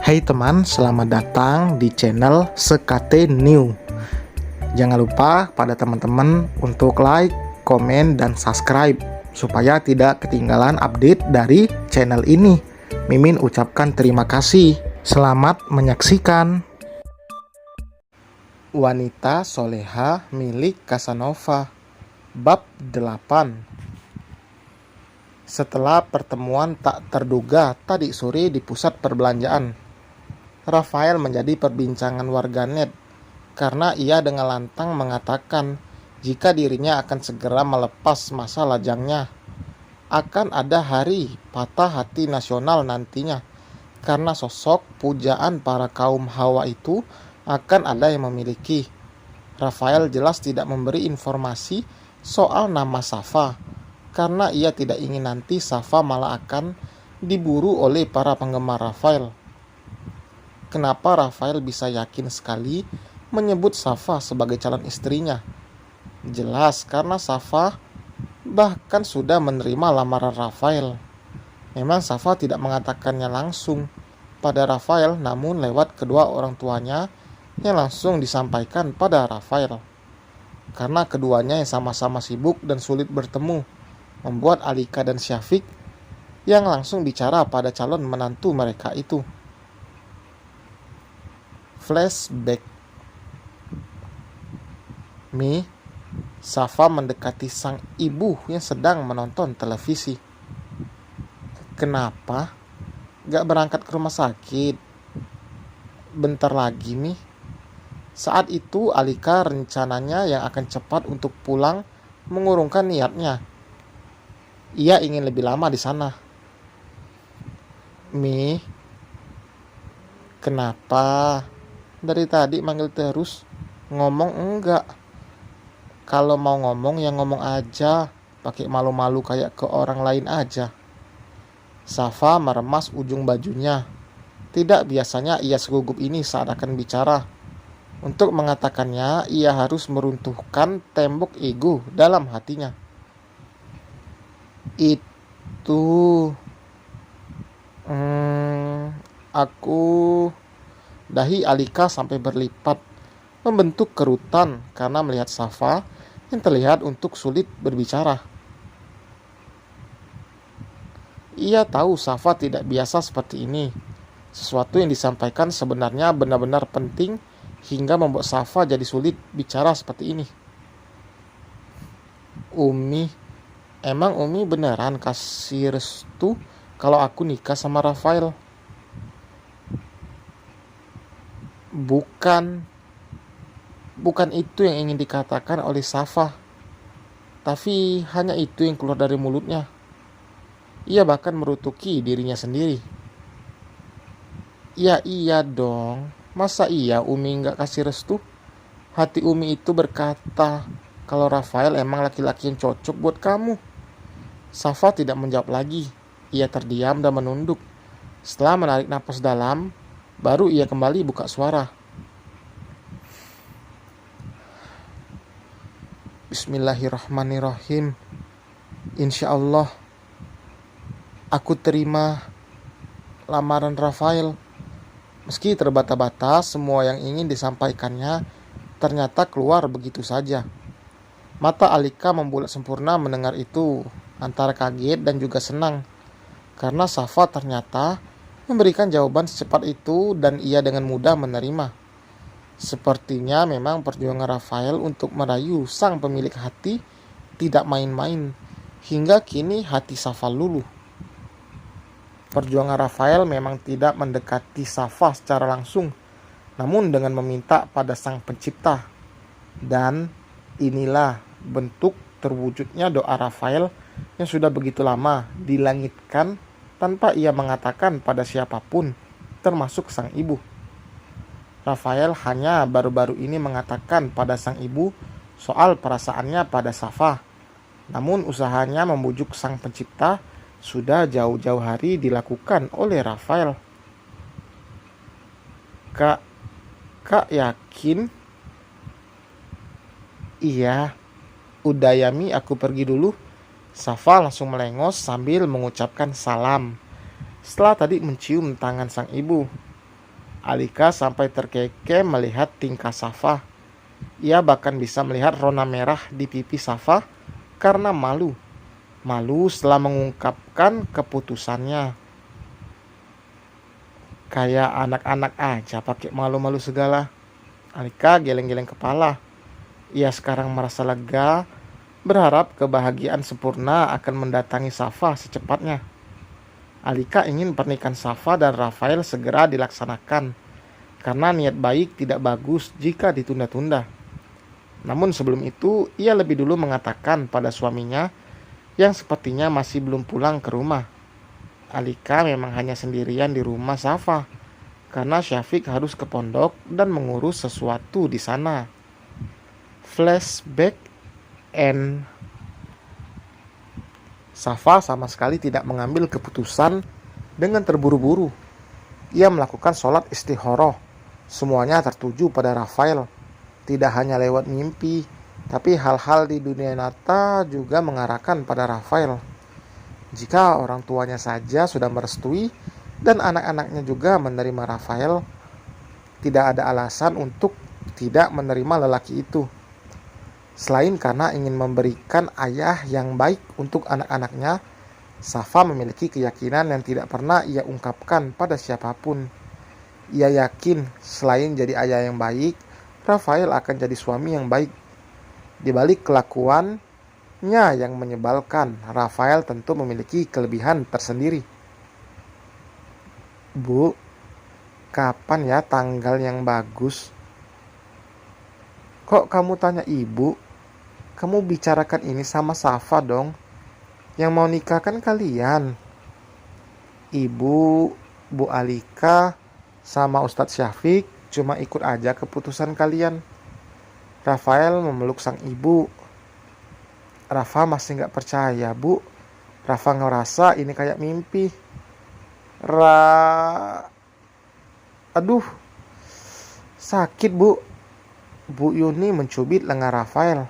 Hai teman, selamat datang di channel Sekate New. Jangan lupa pada teman-teman untuk like, komen, dan subscribe supaya tidak ketinggalan update dari channel ini. Mimin ucapkan terima kasih. Selamat menyaksikan. Wanita soleha milik Casanova. Bab 8. Setelah pertemuan tak terduga tadi sore di pusat perbelanjaan, Rafael menjadi perbincangan warganet karena ia dengan lantang mengatakan jika dirinya akan segera melepas masa lajangnya. Akan ada hari patah hati nasional nantinya, karena sosok pujaan para kaum Hawa itu akan ada yang memiliki. Rafael jelas tidak memberi informasi soal nama Safa, karena ia tidak ingin nanti Safa malah akan diburu oleh para penggemar Rafael. Kenapa Rafael bisa yakin sekali menyebut Safa sebagai calon istrinya? Jelas karena Safa bahkan sudah menerima lamaran Rafael. Memang Safa tidak mengatakannya langsung pada Rafael, namun lewat kedua orang tuanya yang langsung disampaikan pada Rafael. Karena keduanya yang sama-sama sibuk dan sulit bertemu, membuat Alika dan Syafiq yang langsung bicara pada calon menantu mereka itu. Flashback. Safa mendekati sang ibu yang sedang menonton televisi. Kenapa gak berangkat ke rumah sakit? Bentar lagi, Mi. Saat itu Alika rencananya yang akan cepat untuk pulang mengurungkan niatnya. Ia ingin lebih lama di sana. Mi, kenapa? Dari tadi manggil terus, ngomong enggak. Kalau mau ngomong ya ngomong aja, pakai malu-malu kayak ke orang lain aja. Safa meremas ujung bajunya. Tidak biasanya ia segugup ini saat akan bicara. Untuk mengatakannya, ia harus meruntuhkan tembok ego dalam hatinya. Aku... Dahi Alika sampai berlipat, membentuk kerutan karena melihat Safa yang terlihat untuk sulit berbicara. Ia tahu Safa tidak biasa seperti ini. Sesuatu yang disampaikan sebenarnya benar-benar penting hingga membuat Safa jadi sulit bicara seperti ini. Umi, emang Umi beneran kasih restu kalau aku nikah sama Rafael? Bukan itu yang ingin dikatakan oleh Safa, tapi hanya itu yang keluar dari mulutnya. Ia bahkan merutuki dirinya sendiri. Ya iya dong, masa iya Umi gak kasih restu? Hati Umi itu berkata kalau Rafael emang laki-laki yang cocok buat kamu. Safa tidak menjawab lagi. Ia terdiam dan menunduk. Setelah menarik napas dalam, baru ia kembali buka suara. Bismillahirrahmanirrahim. Insya Allah aku terima lamaran Rafael. Meski terbata-bata, semua yang ingin disampaikannya ternyata keluar begitu saja. Mata Alika membulat sempurna mendengar itu, antara kaget dan juga senang. Karena Safa ternyata memberikan jawaban secepat itu dan ia dengan mudah menerima. Sepertinya memang perjuangan Rafael untuk merayu sang pemilik hati tidak main-main, hingga kini hati Safa luluh. Perjuangan Rafael memang tidak mendekati Safa secara langsung, namun dengan meminta pada sang pencipta. Dan inilah bentuk terwujudnya doa Rafael yang sudah begitu lama dilangitkan tanpa ia mengatakan pada siapapun, termasuk sang ibu. Rafael hanya baru-baru ini mengatakan pada sang ibu soal perasaannya pada Safa. Namun usahanya membujuk sang pencipta sudah jauh-jauh hari dilakukan oleh Rafael. Kak yakin? Iya, udah ya Mi, aku pergi dulu. Safa langsung melengos sambil mengucapkan salam. Setelah tadi mencium tangan sang ibu. Alika sampai terkekeh melihat tingkah Safa. Ia bahkan bisa melihat rona merah di pipi Safa karena malu. Malu setelah mengungkapkan keputusannya. Kayak anak-anak aja pakai malu-malu segala. Alika geleng-geleng kepala. Ia sekarang merasa lega, berharap kebahagiaan sempurna akan mendatangi Safa secepatnya. Alika ingin pernikahan Safa dan Rafael segera dilaksanakan, karena niat baik tidak bagus jika ditunda-tunda. Namun sebelum itu, ia lebih dulu mengatakan pada suaminya yang sepertinya masih belum pulang ke rumah. Alika memang hanya sendirian di rumah Safa, karena Syafiq harus ke pondok dan mengurus sesuatu di sana. Flashback and Safa sama sekali tidak mengambil keputusan dengan terburu-buru. Ia melakukan sholat istikharah. Semuanya tertuju pada Rafael. Tidak hanya lewat mimpi, tapi hal-hal di dunia nyata juga mengarahkan pada Rafael. Jika orang tuanya saja sudah merestui dan anak-anaknya juga menerima Rafael, tidak ada alasan untuk tidak menerima lelaki itu. Selain karena ingin memberikan ayah yang baik untuk anak-anaknya, Safa memiliki keyakinan yang tidak pernah ia ungkapkan pada siapapun. Ia yakin selain jadi ayah yang baik, Rafael akan jadi suami yang baik. Di balik kelakuannya yang menyebalkan, Rafael tentu memiliki kelebihan tersendiri. Bu, kapan ya tanggal yang bagus? Kok kamu tanya ibu? Kamu bicarakan ini sama Safa dong. Yang mau nikah kan kalian. Ibu, Bu Alika, sama Ustadz Syafiq cuma ikut aja keputusan kalian. Rafael memeluk sang ibu. Rafa masih gak percaya, Bu. Rafa ngerasa ini kayak mimpi. Aduh, sakit, Bu. Bu Yuni mencubit lengan Rafael.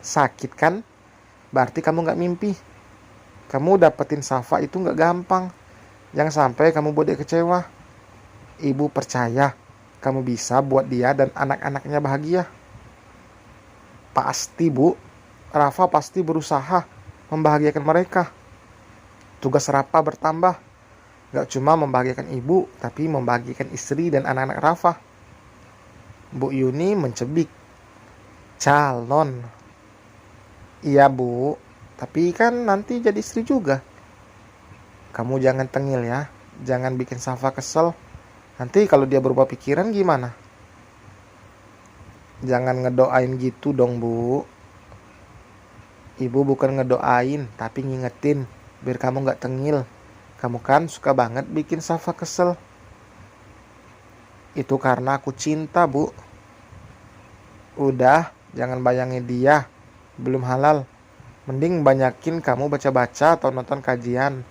Sakit kan? Berarti kamu gak mimpi. Kamu dapetin Safa itu gak gampang. Jangan sampai kamu buat dia kecewa. Ibu percaya kamu bisa buat dia dan anak-anaknya bahagia. Pasti, Bu. Rafa pasti berusaha membahagiakan mereka. Tugas Rafa bertambah. Gak cuma membahagiakan ibu, tapi membahagiakan istri dan anak-anak Rafa. Bu Yuni mencebik. Calon. Iya, Bu. Tapi kan nanti jadi istri juga. Kamu jangan tengil ya. Jangan bikin Safa kesel. Nanti kalau dia berubah pikiran gimana? Jangan ngedoain gitu dong, Bu. Ibu bukan ngedoain, tapi ngingetin. Biar kamu gak tengil. Kamu kan suka banget bikin Safa kesel. Itu karena aku cinta, Bu. Udah, jangan bayangin dia. Belum halal. Mending banyakin kamu baca-baca atau nonton kajian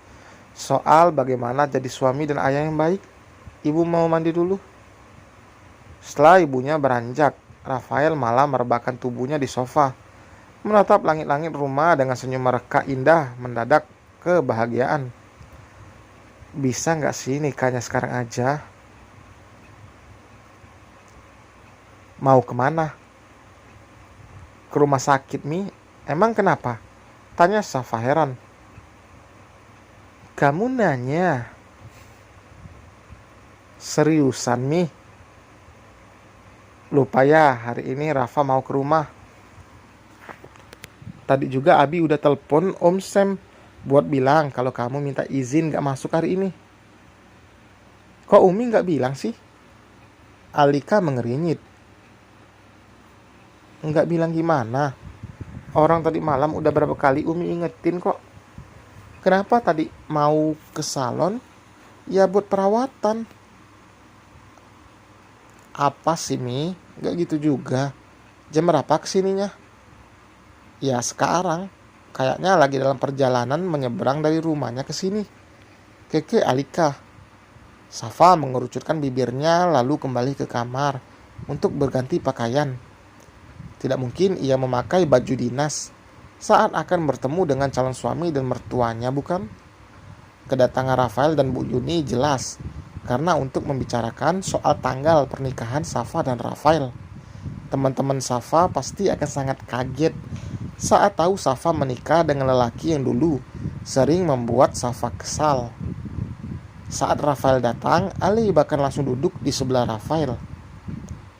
soal bagaimana jadi suami dan ayah yang baik. Ibu mau mandi dulu. Setelah ibunya beranjak, Rafael malah merebahkan tubuhnya di sofa, menatap langit-langit rumah dengan senyum mereka indah mendadak kebahagiaan. Bisa gak sih nikahnya sekarang aja? Mau kemana? Ke rumah sakit, Mi. Emang kenapa? Tanya Safa heran. Kamu nanya? Seriusan, Mi? Lupa ya, hari ini Rafa mau ke rumah. Tadi juga Abi udah telepon Om Sam buat bilang kalau kamu minta izin gak masuk hari ini. Kok Umi gak bilang sih? Alika mengerinyit. Gak bilang gimana? Orang tadi malam udah berapa kali Umi ingetin kok. Kenapa tadi mau ke salon? Ya buat perawatan. Apa sih, Mi? Gak gitu juga. Jam berapa kesininya? Ya sekarang. Kayaknya lagi dalam perjalanan menyeberang dari rumahnya ke sini. Keke Alika. Safa mengerucutkan bibirnya lalu kembali ke kamar untuk berganti pakaian. Tidak mungkin ia memakai baju dinas saat akan bertemu dengan calon suami dan mertuanya, bukan? Kedatangan Rafael dan Bu Yuni jelas karena untuk membicarakan soal tanggal pernikahan Safa dan Rafael. Teman-teman Safa pasti akan sangat kaget saat tahu Safa menikah dengan lelaki yang dulu sering membuat Safa kesal. Saat Rafael datang, Ale bahkan langsung duduk di sebelah Rafael.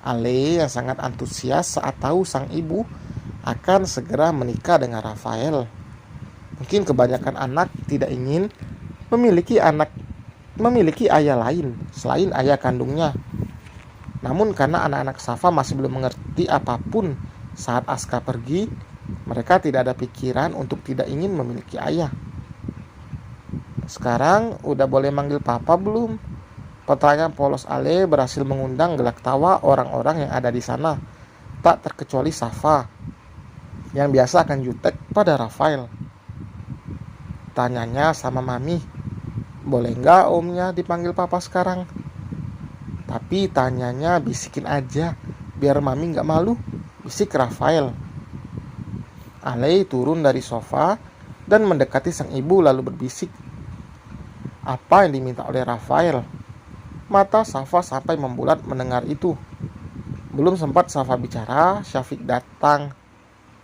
Ale yang sangat antusias saat tahu sang ibu akan segera menikah dengan Rafael. Mungkin kebanyakan anak tidak ingin memiliki ayah lain selain ayah kandungnya. Namun karena anak-anak Safa masih belum mengerti apapun saat Aska pergi, mereka tidak ada pikiran untuk tidak ingin memiliki ayah. Sekarang udah boleh manggil papa belum? Pertanyaan polos Ale berhasil mengundang gelak tawa orang-orang yang ada di sana, tak terkecuali Safa, yang biasa akan jutek pada Rafael. Tanyanya sama Mami, boleh nggak omnya dipanggil papa sekarang? Tapi tanyanya bisikin aja, biar Mami nggak malu, bisik Rafael. Ale turun dari sofa dan mendekati sang ibu lalu berbisik. Apa yang diminta oleh Rafael? Mata Safa sampai membulat mendengar itu. Belum sempat Safa bicara, Syafiq datang.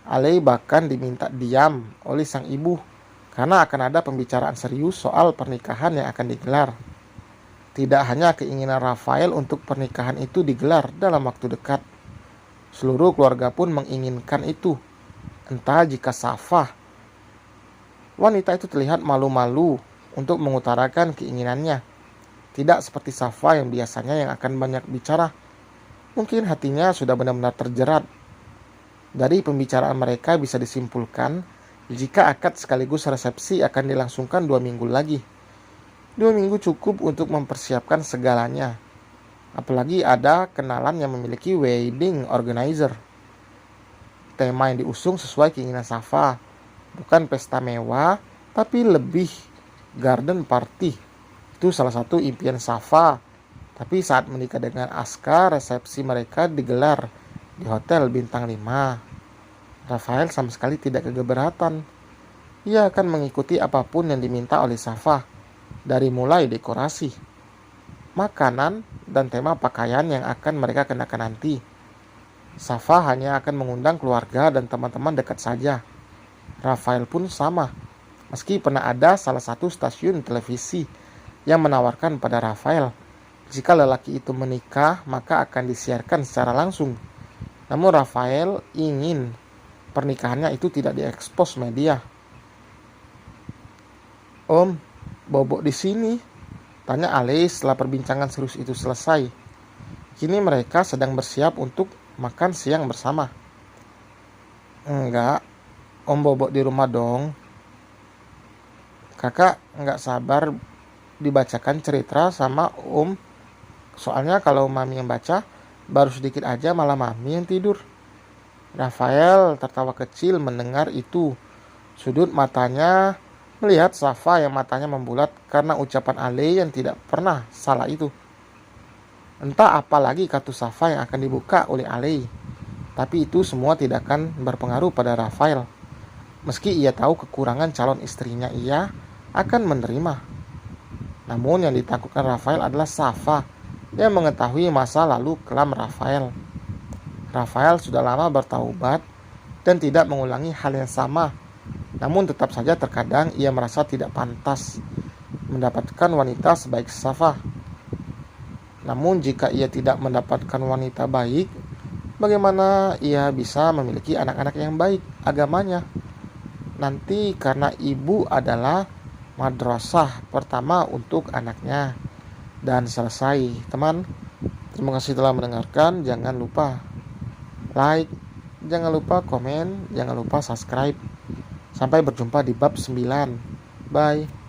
Ale bahkan diminta diam oleh sang ibu karena akan ada pembicaraan serius soal pernikahan yang akan digelar. Tidak hanya keinginan Rafael untuk pernikahan itu digelar dalam waktu dekat. Seluruh keluarga pun menginginkan itu. Entah jika Safa, wanita itu terlihat malu-malu untuk mengutarakan keinginannya. Tidak seperti Safa yang biasanya yang akan banyak bicara. Mungkin hatinya sudah benar-benar terjerat. Dari pembicaraan mereka bisa disimpulkan jika akad sekaligus resepsi akan dilangsungkan 2 minggu lagi. 2 minggu cukup untuk mempersiapkan segalanya. Apalagi ada kenalan yang memiliki wedding organizer. Tema yang diusung sesuai keinginan Safa. Bukan pesta mewah, tapi lebih garden party. Itu salah satu impian Safa. Tapi saat menikah dengan Aska, resepsi mereka digelar di hotel bintang 5. Rafael sama sekali tidak keberatan. Ia akan mengikuti apapun yang diminta oleh Safa, dari mulai dekorasi, makanan, dan tema pakaian yang akan mereka kenakan nanti. Safa hanya akan mengundang keluarga dan teman-teman dekat saja. Rafael pun sama, meski pernah ada salah satu stasiun televisi yang menawarkan pada Rafael jika lelaki itu menikah maka akan disiarkan secara langsung. Namun Rafael ingin pernikahannya itu tidak diekspos media. Om, bobok di sini? Tanya Ale setelah perbincangan serius itu selesai. Kini mereka sedang bersiap untuk makan siang bersama. Enggak, Om bobok di rumah dong. Kakak enggak sabar dibacakan cerita sama Om. Soalnya kalau Mami yang baca, baru sedikit aja malah Mami yang tidur. Rafael tertawa kecil mendengar itu. Sudut matanya melihat Safa yang matanya membulat karena ucapan Ale yang tidak pernah salah itu. Entah apa lagi kata Safa yang akan dibuka oleh Ale. Tapi itu semua tidak akan berpengaruh pada Rafael. Meski ia tahu kekurangan calon istrinya, ia akan menerima. Namun yang ditakutkan Rafael adalah Safa yang mengetahui masa lalu kelam Rafael. Rafael sudah lama bertaubat dan tidak mengulangi hal yang sama. Namun tetap saja terkadang ia merasa tidak pantas mendapatkan wanita sebaik Safa. Namun jika ia tidak mendapatkan wanita baik, bagaimana ia bisa memiliki anak-anak yang baik agamanya? Nanti karena ibu adalah madrasah pertama untuk anaknya. Dan selesai, teman. Terima kasih telah mendengarkan. Jangan lupa like, jangan lupa komen, jangan lupa subscribe. Sampai berjumpa di bab 9. Bye.